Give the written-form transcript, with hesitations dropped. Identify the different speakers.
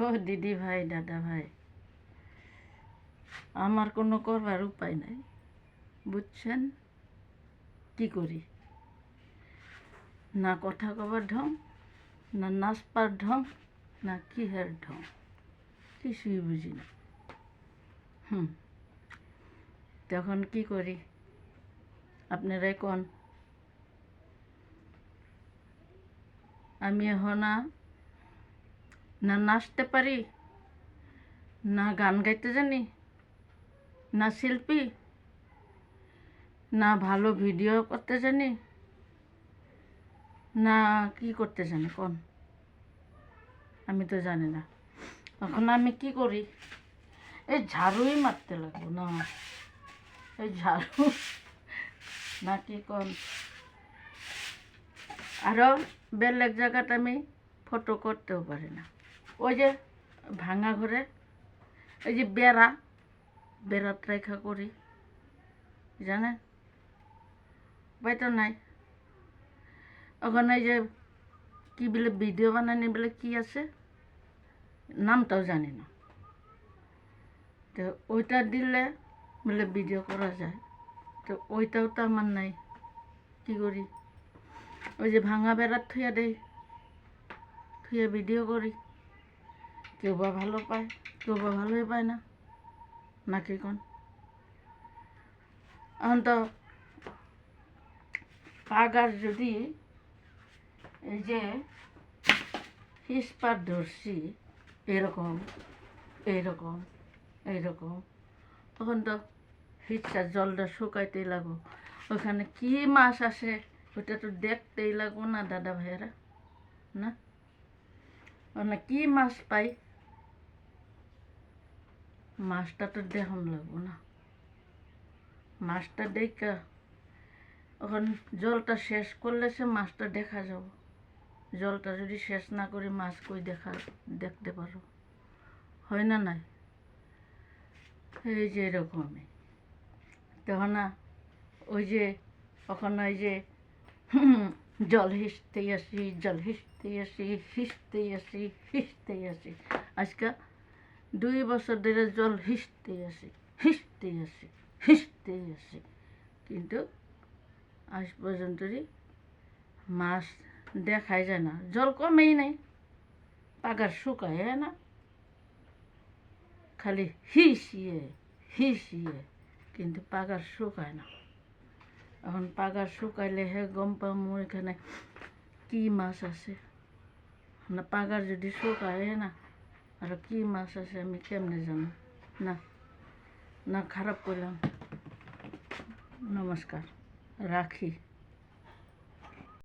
Speaker 1: ও দিদি ভাই দাদা ভাই, আমার কোনো করবার উপায় নাই, বুঝছেন? কি করি? না কথা কবার ঢং, না নাচবার ঢং, না কিহের ঢং, কিছুই বুঝি না। তখন কি করি আপনারাই কোন? আমি এখন না নাচতে পারি, না গান গাইতে জানি, না শিল্পী, না ভালো ভিডিও করতে জানি, না কি করতে জানি কোন? আমি তো জানি না। এখন আমি কি করি? এই ঝাড়ুই মারতে লাগবো না, এই ঝাড়ু না কি কোন? আরও বেলেগ জায়গাতে আমি ফটো করতেও পারি না। ওই যে ভাঙা ঘরে ওই যে বেড়াত রেখা করি, জানেন? উপায় তো নাই। ওখানে যে কি বলে ভিডিও বানানি বলে কি আছে, নামটাও জানি না। তো ওইটা দিলে বলে ভিডিও করা যায়, তো ওইটাও তো আমার নাই। কি করি? ওই যে ভাঙা বেড়াত থুয়া দেই, থুয়ে ভিডিও করি। কেউ বা ভালো পায়, কেউ বা ভালোই পায় না, নাকি কোন? এখন তো পাগার যদি এই যে হিসপাত ধরছি এরকম এইরকম এইরকম, তখন তো হিচ্ছা জলটা শুকাইতেই লাগবো। ওখানে কি মাছ আসে ওটা তো দেখতেই লাগবো না দাদা ভাইয়েরা, না? ওখানে কি মাছ পাই, মাছটা তো দেখন লাগবো না। মাছটা দেখা ওখানে জলটা শেষ করলে সে মাছটা দেখা যাব। জলটা যদি শেষ না করি মাছ কই দেখতে পারো, হয় না? নাই এই যে এরকমই তখন ওই যে ওখানে ওই যে জল হিসতেই আসি, জল হিসতেই আসি, হিসতেই আসি, হিসতেই আসি। আজকে 2 বছর ধরে জল হিসতেই আসি, হিসতেই আসি, হিসতেই আসি, কিন্তু আজ পর্যন্তই মাছ দেখাই যায় না। জল কমেই নাই, পাগার শুকায় না, খালি হিসিয়ে হিসিয়ে, কিন্তু পাগার শুকায় না। এখন পাগার শুকাইলে হে গম পামু এখানে কি মাছ আছে। না পাগার যদি শুকায় না, আর কি মাছ আছে আমি কেমনে জানো? না না খারাপ করলাম। নমস্কার, রাখি।